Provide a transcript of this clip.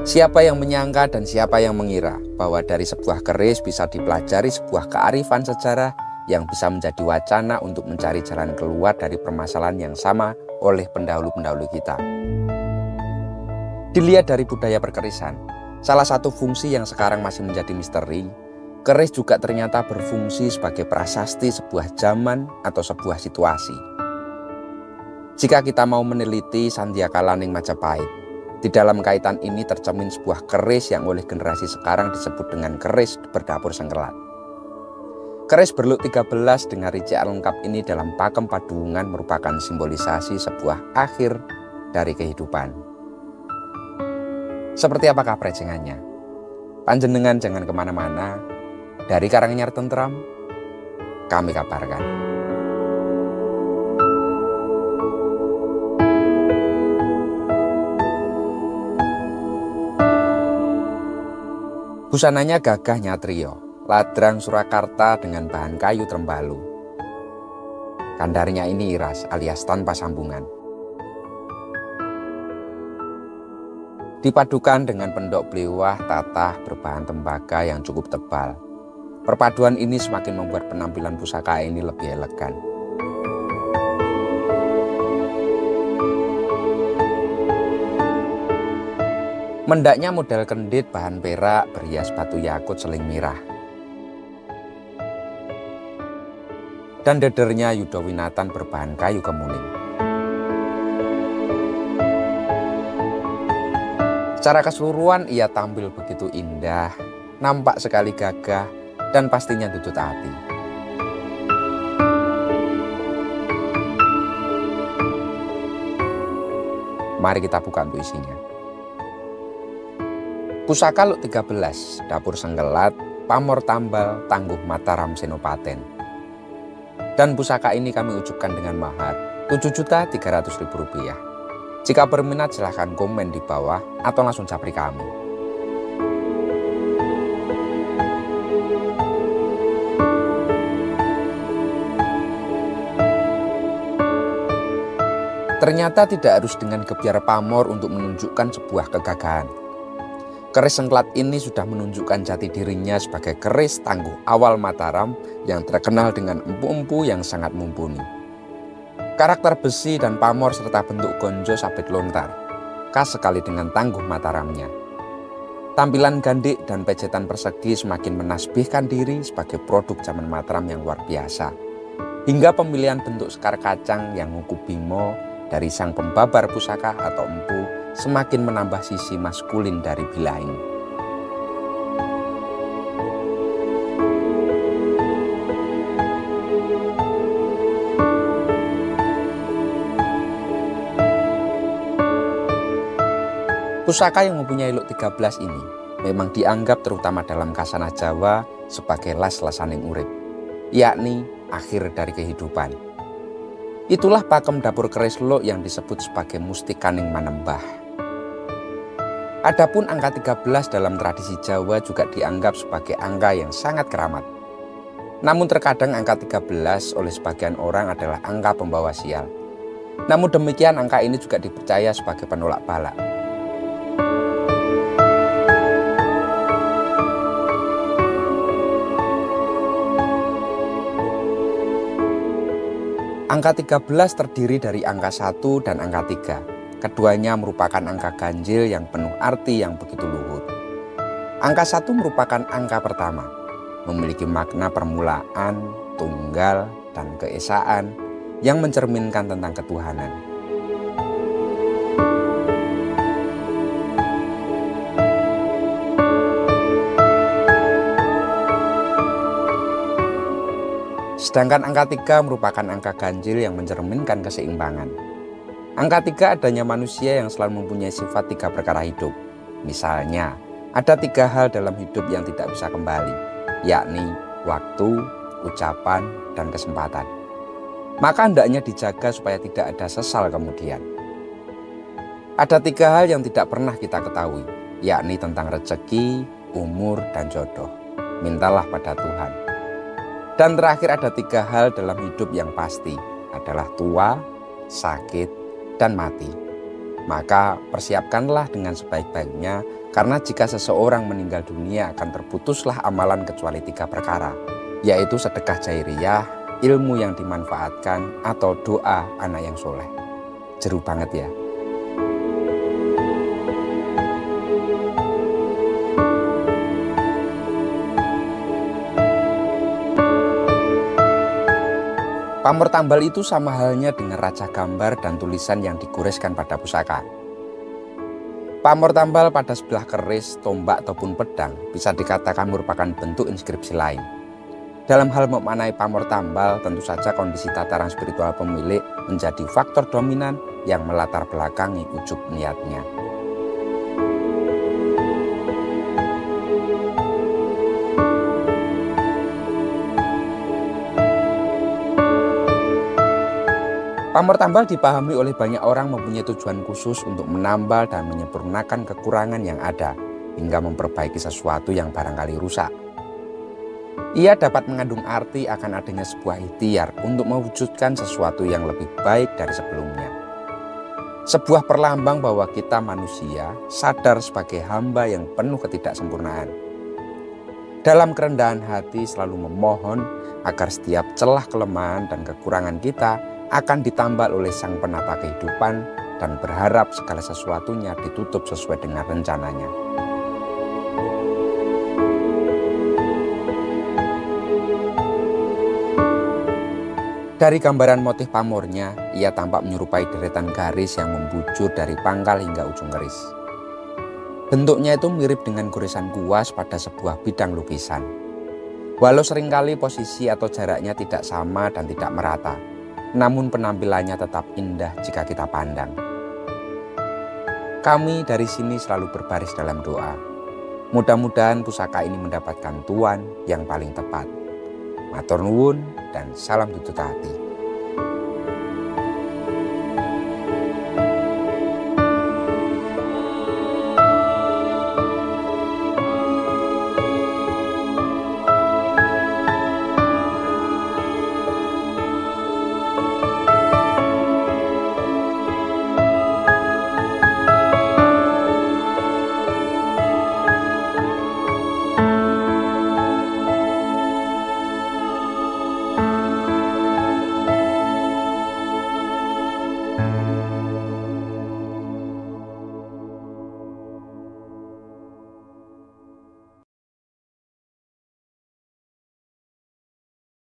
Siapa yang menyangka dan siapa yang mengira bahwa dari sebuah keris bisa dipelajari sebuah kearifan sejarah yang bisa menjadi wacana untuk mencari jalan keluar dari permasalahan yang sama oleh pendahulu-pendahulu kita. Dilihat dari budaya perkerisan, salah satu fungsi yang sekarang masih menjadi misteri, keris juga ternyata berfungsi sebagai prasasti sebuah zaman atau sebuah situasi. Jika kita mau meneliti Sandiaka Laning Majapahit, di dalam kaitan ini tercermin sebuah keris yang oleh generasi sekarang disebut dengan keris berdapur sengkelat. Keris berluk 13 dengan rincian lengkap ini dalam pakem padungan merupakan simbolisasi sebuah akhir dari kehidupan. Seperti apakah prejengannya? Panjenengan jangan kemana-mana, dari Karanganyar Tentram, kami kabarkan. Busananya gagah nyatrio, ladrang Surakarta dengan bahan kayu trembalu. Kandarnya ini iras alias tanpa sambungan. Dipadukan dengan pendok blewah tatah berbahan tembaga yang cukup tebal. Perpaduan ini semakin membuat penampilan pusaka ini lebih elegan. Mendaknya model kendit bahan perak berhias batu yakut seling mirah. Dan dedernya Yudhawinatan berbahan kayu kemuning. Secara keseluruhan ia tampil begitu indah, nampak sekali gagah, dan pastinya tutut hati. Mari kita buka untuk isinya. Pusaka Luk 13, dapur sengkelat, pamor tambal, tangguh Mataram Senopaten. Dan pusaka ini kami ucapkan dengan mahar Rp7.300.000. Jika berminat silahkan komen di bawah atau langsung japri kami. Ternyata tidak harus dengan gebyar pamor untuk menunjukkan sebuah kegagahan. Keris sengkelat ini sudah menunjukkan jati dirinya sebagai keris tangguh awal Mataram yang terkenal dengan empu-empu yang sangat mumpuni. Karakter besi dan pamor serta bentuk gonjo sabit lontar, khas sekali dengan tangguh Mataramnya. Tampilan gandik dan pejetan persegi semakin menasbihkan diri sebagai produk zaman Mataram yang luar biasa. Hingga pemilihan bentuk sekar kacang yang ngukup Bimo dari sang pembabar pusaka atau empu semakin menambah sisi maskulin dari bila ini. Pusaka yang mempunyai Luk 13 ini memang dianggap terutama dalam kasanah Jawa sebagai las-lasaning urip, yakni akhir dari kehidupan. Itulah pakem dapur keris Luk yang disebut sebagai mustikaning manembah. Adapun angka 13 dalam tradisi Jawa juga dianggap sebagai angka yang sangat keramat. Namun terkadang angka 13 oleh sebagian orang adalah angka pembawa sial. Namun demikian angka ini juga dipercaya sebagai penolak bala. Angka 13 terdiri dari angka 1 dan angka 3. Keduanya merupakan angka ganjil yang penuh arti yang begitu luhur. Angka 1 merupakan angka pertama, memiliki makna permulaan, tunggal, dan keesaan yang mencerminkan tentang ketuhanan. Sedangkan angka 3 merupakan angka ganjil yang mencerminkan keseimbangan. Angka 3 adanya manusia yang selalu mempunyai sifat 3 perkara hidup. Misalnya, ada 3 hal dalam hidup yang tidak bisa kembali, yakni waktu, ucapan, dan kesempatan. Maka hendaknya dijaga supaya tidak ada sesal kemudian. Ada 3 hal yang tidak pernah kita ketahui, yakni tentang rezeki, umur, dan jodoh. Mintalah pada Tuhan. Dan terakhir ada 3 hal dalam hidup yang pasti, adalah tua, sakit, dan mati. Maka persiapkanlah dengan sebaik-baiknya Karena jika seseorang meninggal dunia akan terputuslah amalan kecuali 3 perkara, yaitu sedekah jairiyah, ilmu yang dimanfaatkan, atau doa anak yang soleh. Jeru banget ya. Pamor tambal itu sama halnya dengan raca gambar dan tulisan yang digoreskan pada pusaka. Pamor tambal pada sebelah keris, tombak ataupun pedang bisa dikatakan merupakan bentuk inskripsi lain. Dalam hal memaknai pamor tambal, tentu saja kondisi tataran spiritual pemilik menjadi faktor dominan yang melatar belakangi ujub niatnya. Pamor tambal dipahami oleh banyak orang mempunyai tujuan khusus untuk menambal dan menyempurnakan kekurangan yang ada, hingga memperbaiki sesuatu yang barangkali rusak. Ia dapat mengandung arti akan adanya sebuah ikhtiar untuk mewujudkan sesuatu yang lebih baik dari sebelumnya. Sebuah perlambang bahwa kita manusia sadar sebagai hamba yang penuh ketidaksempurnaan. Dalam kerendahan hati selalu memohon agar setiap celah kelemahan dan kekurangan kita akan ditambal oleh Sang Penata kehidupan dan berharap segala sesuatunya ditutup sesuai dengan rencananya. Dari gambaran motif pamornya, ia tampak menyerupai deretan garis yang membujur dari pangkal hingga ujung keris. Bentuknya itu mirip dengan goresan kuas pada sebuah bidang lukisan. Walau seringkali posisi atau jaraknya tidak sama dan tidak merata, namun penampilannya tetap indah jika kita pandang. Kami dari sini selalu berbaris dalam doa. Mudah-mudahan pusaka ini mendapatkan tuan yang paling tepat. Matur nuwun dan salam tutut hati.